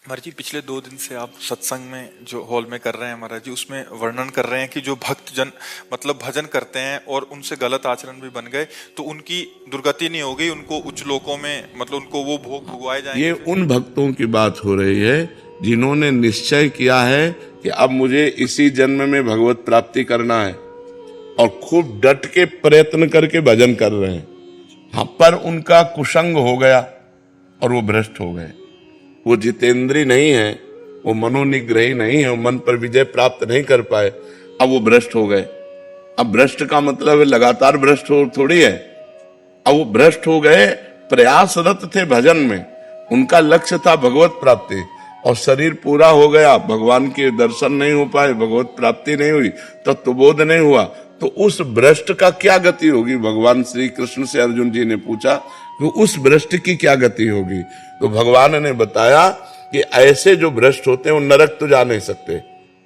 महाराज जी, पिछले 2 दिन से आप सत्संग में जो हॉल में कर रहे हैं महाराज जी, उसमें वर्णन कर रहे हैं कि जो भक्त जन मतलब भजन करते हैं और उनसे गलत आचरण भी बन गए तो उनकी दुर्गति नहीं होगी, उनको उच्च लोकों में मतलब उनको वो भोग भुगवाए जाएंगे। ये उन भक्तों की बात हो रही है जिन्होंने निश्चय किया है कि अब मुझे इसी जन्म में भगवत प्राप्ति करना है और खूब डट के प्रयत्न करके भजन कर रहे हैं। हाँ, पर उनका कुसंग हो गया और वो भ्रष्ट हो गए। वो जितेंद्री नहीं है, वो मनोनिग्रही नहीं है, वो मन पर विजय प्राप्त नहीं कर पाए, अब वो भ्रष्ट हो गए। अब भ्रष्ट का मतलब है लगातार भ्रष्ट हो थोड़ी है। अब वो भ्रष्ट हो गए, प्रयासरत थे भजन में, उनका लक्ष्य था भगवत प्राप्ति और शरीर पूरा हो गया, भगवान के दर्शन नहीं हो पाए, भगवत प्राप्ति नहीं हुई, तत्वबोध नहीं हुआ, तो उस भ्रष्ट का क्या गति होगी? भगवान श्री कृष्ण से अर्जुन जी ने पूछा कि उस भ्रष्ट की क्या गति होगी? तो भगवान ने बताया कि ऐसे जो भ्रष्ट होते हैं वो नरक तो जा नहीं सकते,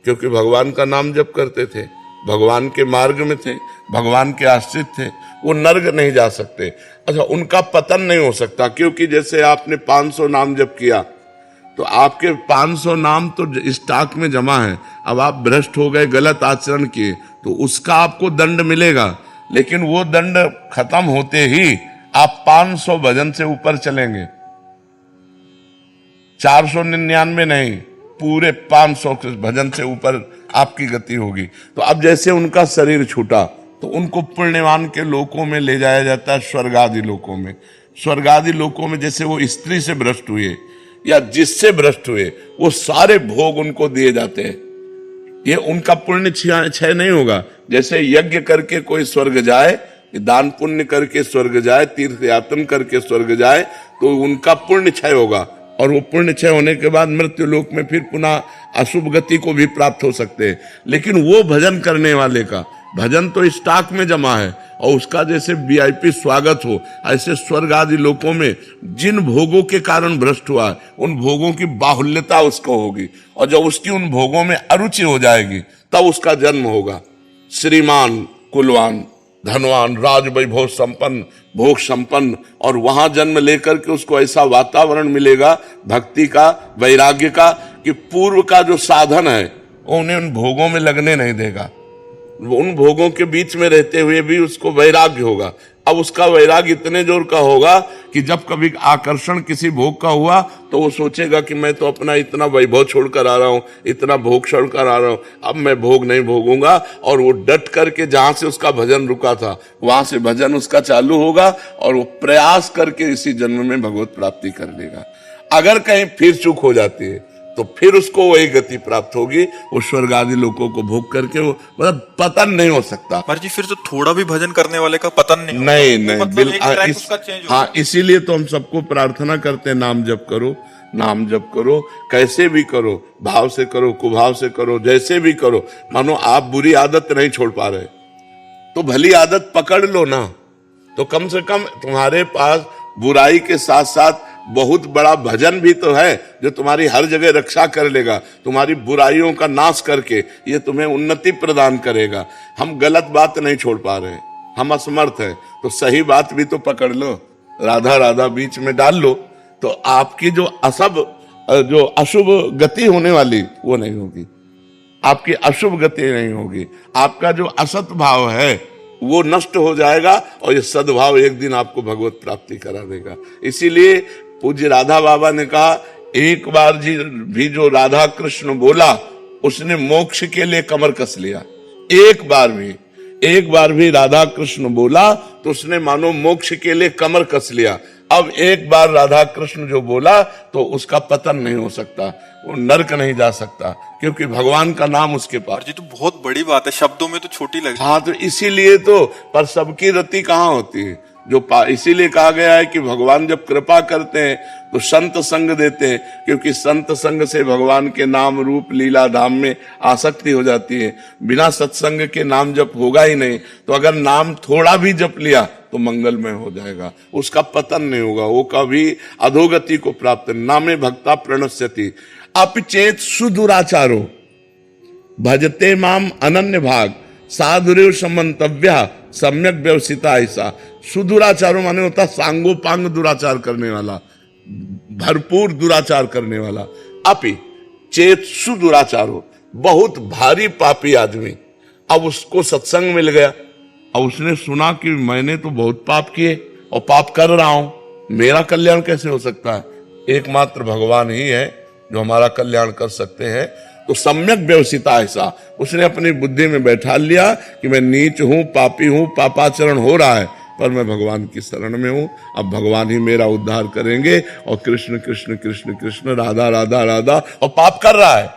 क्योंकि भगवान का नाम जप करते थे, भगवान के मार्ग में थे, भगवान के आश्रित थे, वो नरक नहीं जा सकते। अच्छा, उनका पतन नहीं हो सकता, क्योंकि जैसे आपने 500 नाम जप किया तो आपके 500 नाम तो स्टॉक में जमा है। अब आप भ्रष्ट हो गए, गलत आचरण किए, तो उसका आपको दंड मिलेगा, लेकिन वो दंड खत्म होते ही आप 500 भजन से ऊपर चलेंगे। 499 नहीं, पूरे 500 भजन से ऊपर आपकी गति होगी। तो अब जैसे उनका शरीर छूटा तो उनको पुण्यवान के लोकों में ले जाया जाता है, स्वर्ग आदि लोकों में। स्वर्ग आदि लोकों में जैसे वो स्त्री से भ्रष्ट हुए या जिससे भ्रष्ट हुए, वो सारे भोग उनको दिए जाते हैं। ये उनका पुण्य क्षय नहीं होगा। जैसे यज्ञ करके कोई स्वर्ग जाए, दान पुण्य करके स्वर्ग जाए, तीर्थ यातन करके स्वर्ग जाए, तो उनका पुण्य क्षय होगा और वो पुण्य क्षय होने के बाद मृत्यु लोक में फिर पुनः अशुभ गति को भी प्राप्त हो सकते हैं। लेकिन वो भजन करने वाले का भजन तो स्टॉक में जमा है और उसका जैसे वीआईपी स्वागत हो, ऐसे स्वर्ग आदि लोकों में जिन भोगों के कारण भ्रष्ट हुआ है उन भोगों की बाहुल्यता उसको होगी, और जब उसकी उन भोगों में अरुचि हो जाएगी तब उसका जन्म होगा। श्रीमान, कुलवान, धनवान, राज वैभव संपन्न, भोग संपन्न, और वहां जन्म लेकर के उसको ऐसा वातावरण मिलेगा भक्ति का, वैराग्य का, कि पूर्व का जो साधन है वो उन्हें उन भोगों में लगने नहीं देगा। उन भोगों के बीच में रहते हुए भी उसको वैराग्य होगा। अब उसका वैराग्य इतने जोर का होगा कि जब कभी आकर्षण किसी भोग का हुआ तो वो सोचेगा कि मैं तो अपना इतना वैभव छोड़कर आ रहा हूं, इतना भोग छोड़कर आ रहा हूं, अब मैं भोग नहीं भोगूंगा, और वो डट करके जहां से उसका भजन रुका था वहां से भजन उसका चालू होगा और वो प्रयास करके इसी जन्म में भगवत प्राप्ति कर लेगा। अगर कहीं फिर चूक हो जाती है तो फिर उसको वही गति प्राप्त होगी, वो स्वर्ग आदि लोगों को भोग करके वो मतलब पतन नहीं हो सकता। महाराज जी, फिर तो थोड़ा भी भजन करने वाले का पतन नहीं होगा। नहीं नहीं, मतलब एक ट्रैक उसका चेंज होगा। हाँ, इसीलिए तो हम सबको प्रार्थना करते हैं, नाम जप करो, नाम जप करो, कैसे भी करो, भाव से करो, कुभाव से करो, जैसे भी करो। मानो आप बुरी आदत नहीं छोड़ पा रहे तो भली आदत पकड़ लो ना, तो कम से कम तुम्हारे पास बुराई के साथ साथ बहुत बड़ा भजन भी तो है जो तुम्हारी हर जगह रक्षा कर लेगा, तुम्हारी बुराइयों का नाश करके ये तुम्हें उन्नति प्रदान करेगा। हम गलत बात नहीं छोड़ पा रहे, हम असमर्थ हैं, तो सही बात भी तो पकड़ लो, राधा राधा बीच में डाल लो, तो आपकी जो अशुभ गति होने वाली वो नहीं होगी, आपकी अशुभ गति नहीं होगी, आपका जो असत भाव है वो नष्ट हो जाएगा और ये सद्भाव एक दिन आपको भगवत प्राप्ति करा देगा। इसीलिए पूज्य राधा बाबा ने कहा, एक बार भी जो राधा कृष्ण बोला उसने मोक्ष के लिए कमर कस लिया। एक बार भी राधा कृष्ण बोला तो उसने मानो मोक्ष के लिए कमर कस लिया। अब एक बार राधा कृष्ण जो बोला तो उसका पतन नहीं हो सकता, वो नरक नहीं जा सकता, क्योंकि भगवान का नाम उसके पास। जी, तो बहुत बड़ी बात है, शब्दों में तो छोटी लगी। हाँ, तो इसीलिए तो, पर सबकी रति कहाँ होती है? इसीलिए कहा गया है कि भगवान जब कृपा करते हैं तो संत संग देते हैं, क्योंकि संत संग से भगवान के नाम रूप लीला धाम में आसक्ति हो जाती है। बिना सत्संग के नाम जप होगा ही नहीं, तो अगर नाम थोड़ा भी जप लिया तो मंगलमय हो जाएगा, उसका पतन नहीं होगा, वो कभी अधोगति को प्राप्त। नामे भक्ता प्रणश्यति अपचेत सुदुराचारो भजते माम अनन्य भाग साधुरेव समन्तव्य सम्यक व्यवसिता। ऐसा सुदुराचारो माने होता सांगोपांग दुराचार करने वाला, भरपूर दुराचार करने वाला। अपि चेत सुदुराचारो, बहुत भारी पापी आदमी, अब उसको सत्संग मिल गया। अब उसने सुना कि मैंने तो बहुत पाप किए और पाप कर रहा हूं, मेरा कल्याण कैसे हो सकता है? एकमात्र भगवान ही है जो हमारा कल्याण कर सकते हैं। तो सम्यक व्यवसिता ऐसा उसने अपनी बुद्धि में बैठा लिया कि मैं नीच हूं, पापी हूं, पापाचरण हो रहा है, पर मैं भगवान की शरण में हूं, अब भगवान ही मेरा उद्धार करेंगे। और कृष्ण कृष्ण कृष्ण कृष्ण, राधा राधा राधा, और पाप कर रहा है,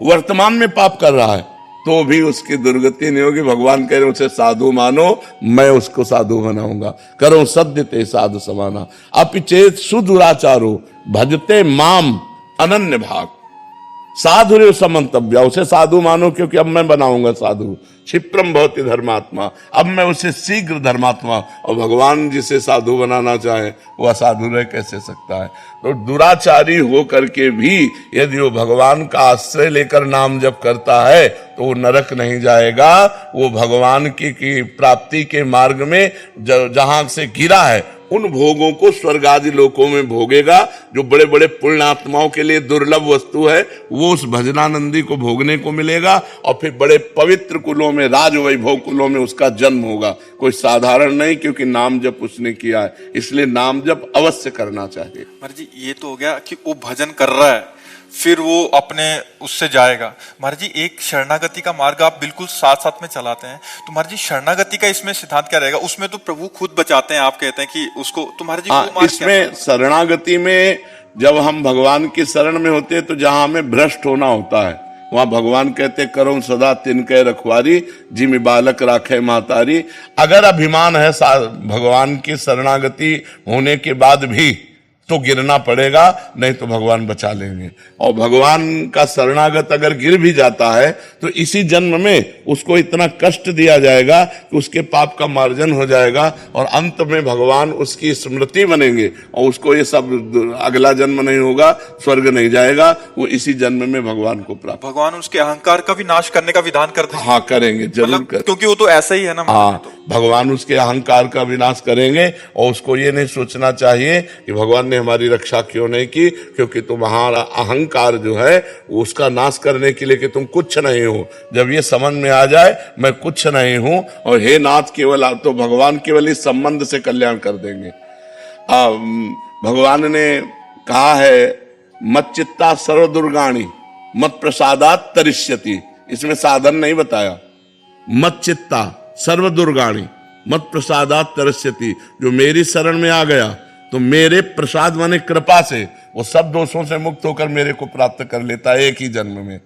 वर्तमान में पाप कर रहा है, तो भी उसकी दुर्गति नहीं होगी। भगवान कह रहे उसे साधु मानो, मैं उसको साधु बनाऊंगा। करो सद्य ते साधु समाना, अपिचेत सुदुराचारो भजते माम अनन्य भाग, साधु समन्तव्य, उसे साधु मानो क्योंकि अब मैं बनाऊंगा साधु। क्षिप्रम भवति धर्मात्मा, अब मैं उसे शीघ्र धर्मात्मा। और भगवान जिसे साधु बनाना चाहे वह असाधु रह कैसे सकता है? तो दुराचारी हो करके भी यदि वो भगवान का आश्रय लेकर नाम जप करता है तो वो नरक नहीं जाएगा, वो भगवान की प्राप्ति के मार्ग में जहां से गिरा है उन भोगों को स्वर्ग आदि लोकों में भोगेगा। जो बड़े बड़े पुण्यात्माओं के लिए दुर्लभ वस्तु है वो उस भजनानंदी को भोगने को मिलेगा, और फिर बड़े पवित्र कुलों में, राज वैभव कुलों में उसका जन्म होगा। कोई साधारण नहीं, क्योंकि नाम जप उसने किया है, इसलिए नाम जप अवश्य करना चाहिए। महाराज जी ये तो हो गया कि वो भजन कर रहा है, फिर वो अपने उससे जाएगा। महाराज जी एक शरणागति का मार्ग आप बिल्कुल साथ साथ में चलाते हैं, तो महाराज जी शरणागति का इसमें सिद्धांत क्या रहेगा? उसमें तो प्रभु खुद बचाते हैं, आप कहते हैं कि उसको, तो महाराज जी वो मार्ग इसमें शरणागति में जब हम भगवान की शरण में होते हैं तो जहां हमें भ्रष्ट होना होता है वहां भगवान कहते करो सदा तिनके रखवारी, जिमि बालक राखे मातारी। अगर अभिमान है भगवान की शरणागति होने के बाद भी तो गिरना पड़ेगा, नहीं तो भगवान बचा लेंगे। और भगवान का शरणागत अगर गिर भी जाता है तो इसी जन्म में उसको इतना कष्ट दिया जाएगा कि उसके पाप का मार्जन हो जाएगा, और अंत में भगवान उसकी स्मृति बनेंगे और उसको ये सब अगला जन्म नहीं होगा, स्वर्ग नहीं जाएगा, वो इसी जन्म में भगवान को प्राप्त। भगवान उसके अहंकार का भी नाश करने का विधान करते हैं। हाँ करेंगे, जरूर करेंगे, क्योंकि वो तो ऐसा ही है ना। हाँ तो भगवान उसके अहंकार का विनाश करेंगे, और उसको ये नहीं सोचना चाहिए कि भगवान ने हमारी रक्षा क्यों नहीं की, क्योंकि तुम्हारा अहंकार जो है उसका नाश करने के लिए कि तुम कुछ नहीं हो। जब ये समझ में आ जाए मैं कुछ नहीं हूं और हे नाथ केवल, तो भगवान केवल इस संबंध से कल्याण कर देंगे। भगवान ने कहा है मत चित्ता सर्व दुर्गाणी मत प्रसादात तरिष्यति, इसमें साधन नहीं बताया। मत चित्ता सर्व दुर्गाणी मत प्रसादात तरिष्यति, जो मेरी शरण में आ गया तो मेरे प्रसाद माने कृपा से वो सब दोषों से मुक्त होकर मेरे को प्राप्त कर लेता है एक ही जन्म में।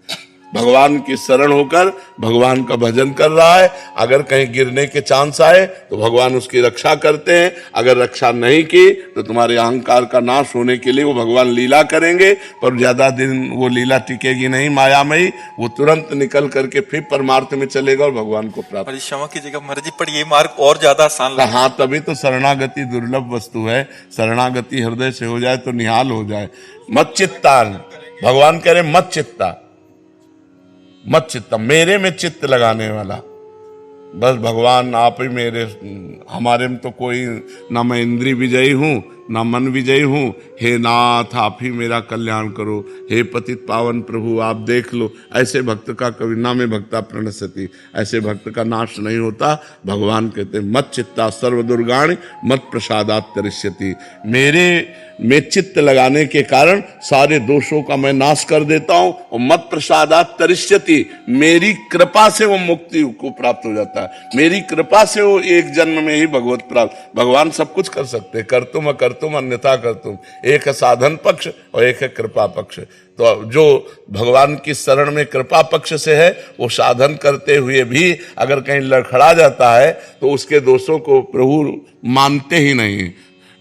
भगवान की शरण होकर भगवान का भजन कर रहा है, अगर कहीं गिरने के चांस आए तो भगवान उसकी रक्षा करते हैं, अगर रक्षा नहीं की तो तुम्हारे अहंकार का नाश होने के लिए वो भगवान लीला करेंगे, पर ज्यादा दिन वो लीला टिकेगी नहीं मायामयी, वो तुरंत निकल करके फिर परमार्थ में चलेगा और भगवान को प्राप्त। क्षमा कीजिएगा महाराज जी, पर ये मार्ग और ज्यादा आसान लगता है। हाँ तभी तो शरणागति दुर्लभ वस्तु है, शरणागति हृदय से हो जाए तो निहाल हो जाए। मत चित्ता, भगवान कह रहे मत चित्ता, मत चित्ता, मेरे में चित्त लगाने वाला, बस भगवान आप ही मेरे, हमारे में तो कोई ना मैं इंद्रिय विजयी हूं ना मन विजयी हूं। हे नाथ आप ही मेरा कल्याण करो, हे पतित पावन प्रभु आप देख लो। ऐसे भक्त का कभी ना में भक्ता प्रणश्यति, ऐसे भक्त का नाश नहीं होता। भगवान कहते मत चित्ता सर्व दुर्गाणि मत प्रसादात तरिष्यति, मेरे में चित्त लगाने के कारण सारे दोषों का मैं नाश कर देता हूं, और मत प्रसादात तरिष्यति, मेरी कृपा से वो मुक्ति को प्राप्त हो जाता है, मेरी कृपा से वो एक जन्म में ही भगवत प्राप्त। भगवान सब कुछ कर सकते, कर तुम अन्यथा कर तुम, एक है साधन पक्ष और एक है कृपा पक्ष। तो जो भगवान की शरण में कृपा पक्ष से है वो साधन करते हुए भी अगर कहीं लड़खड़ा जाता है तो उसके दोषों को प्रभु मानते ही नहीं।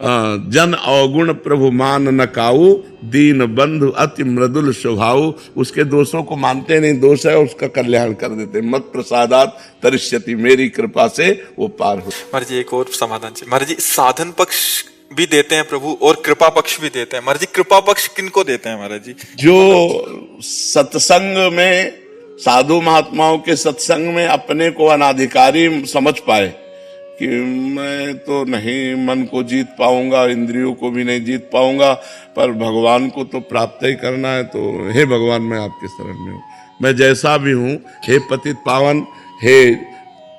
जन अवगुण प्रभु मान न काऊ, दीन बंधु अति मृदुल स्वभाव, उसके दोषों को मानते नहीं, दोष है उसका कल्याण कर देते। मत प्रसादात तरिष्यति, मेरी कृपा से वो पार हो। महाराज जी एक और समाधान चाहिए। महाराज जी साधन पक्ष भी देते हैं प्रभु और कृपा पक्ष भी देते हैं। महाराज जी कृपा पक्ष किनको देते हैं महाराज जी? जो सत्संग में, साधु महात्माओं के सत्संग में अपने को अनाधिकारी समझ पाए, कि मैं तो नहीं मन को जीत पाऊंगा, इंद्रियों को भी नहीं जीत पाऊंगा, पर भगवान को तो प्राप्त ही करना है। तो हे भगवान, मैं आपके शरण में हूँ, मैं जैसा भी हूँ, हे पतित पावन, हे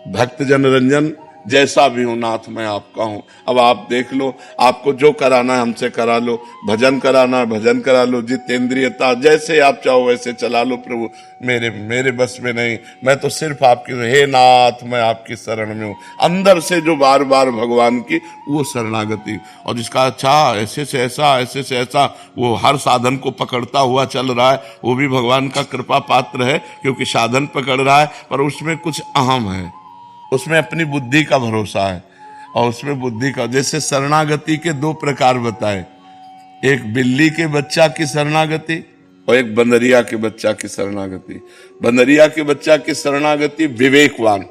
भक्त जन रंजन, जैसा भी हूं नाथ मैं आपका हूं। अब आप देख लो, आपको जो कराना है हमसे करा लो, भजन कराना है भजन करा लो, जितेंद्रियता जैसे आप चाहो वैसे चला लो प्रभु, मेरे बस में नहीं, मैं तो सिर्फ आपकी, हे नाथ मैं आपकी शरण में हूं। अंदर से जो बार बार भगवान की वो शरणागति, और जिसका अच्छा ऐसे से ऐसा, ऐसे से ऐसा, वो हर साधन को पकड़ता हुआ चल रहा है, वो भी भगवान का कृपा पात्र है, क्योंकि साधन पकड़ रहा है, पर उसमें कुछ अहम है, उसमें अपनी बुद्धि का भरोसा है, और उसमें बुद्धि का, जैसे शरणागति के दो प्रकार बताए, एक बिल्ली के बच्चा की शरणागति और एक बंदरिया के बच्चा की शरणागति। बंदरिया के बच्चा की शरणागति विवेकवान,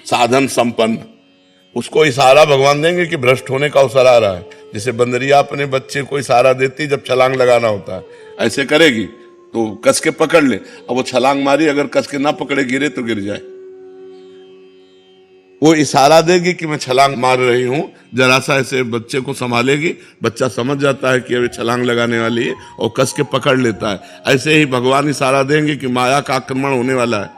साधन संपन्न, उसको इशारा भगवान देंगे कि भ्रष्ट होने का अवसर आ रहा है। जैसे बंदरिया अपने बच्चे को इशारा देती जब छलांग लगाना होता है, ऐसे करेगी तो कस के पकड़ ले, अब वो छलांग मारी, अगर कस के ना पकड़े गिरे तो गिर जाए, वो इशारा देगी कि मैं छलांग मार रही हूं, जरा सा ऐसे बच्चे को संभालेगी, बच्चा समझ जाता है कि अभी छलांग लगाने वाली है और कस के पकड़ लेता है। ऐसे ही भगवान इशारा देंगे कि माया का आक्रमण होने वाला है,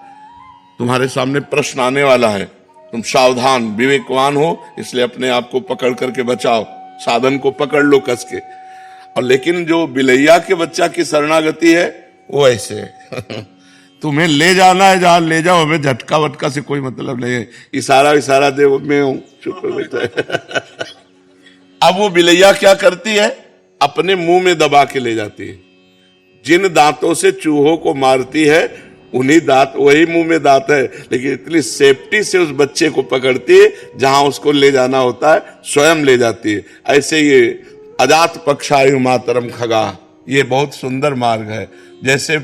तुम्हारे सामने प्रश्न आने वाला है, तुम सावधान विवेकवान हो, इसलिए अपने आप को पकड़ करके बचाओ, साधन को पकड़ लो कस के। और लेकिन जो बिलैया के बच्चा की शरणागति है वो ऐसे तुम्हें ले जाना है जहां ले जाओ, हमें झटका वटका से कोई मतलब नहीं है, इशारा दे मैं हूं, चुप बैठा। अब वो बिलैया क्या करती है, अपने मुंह में दबा के ले जाती है, जिन दांतों से चूहों को मारती है उन्हीं दांत, वही मुंह में दांत है, लेकिन इतनी सेफ्टी से उस बच्चे को पकड़ती है, जहां उसको ले जाना होता है स्वयं ले जाती है। ऐसे ये अजात पक्षायु मातरम खगा, ये बहुत सुंदर मार्ग है। जैसे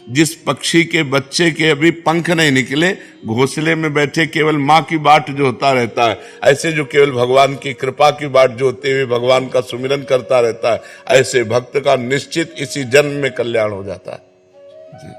जिस पक्षी के बच्चे के अभी पंख नहीं निकले, घोंसले में बैठे केवल माँ की बाट जो होता रहता है, ऐसे जो केवल भगवान की कृपा की बाट जो होते हुए भगवान का सुमिरन करता रहता है, ऐसे भक्त का निश्चित इसी जन्म में कल्याण हो जाता है जी।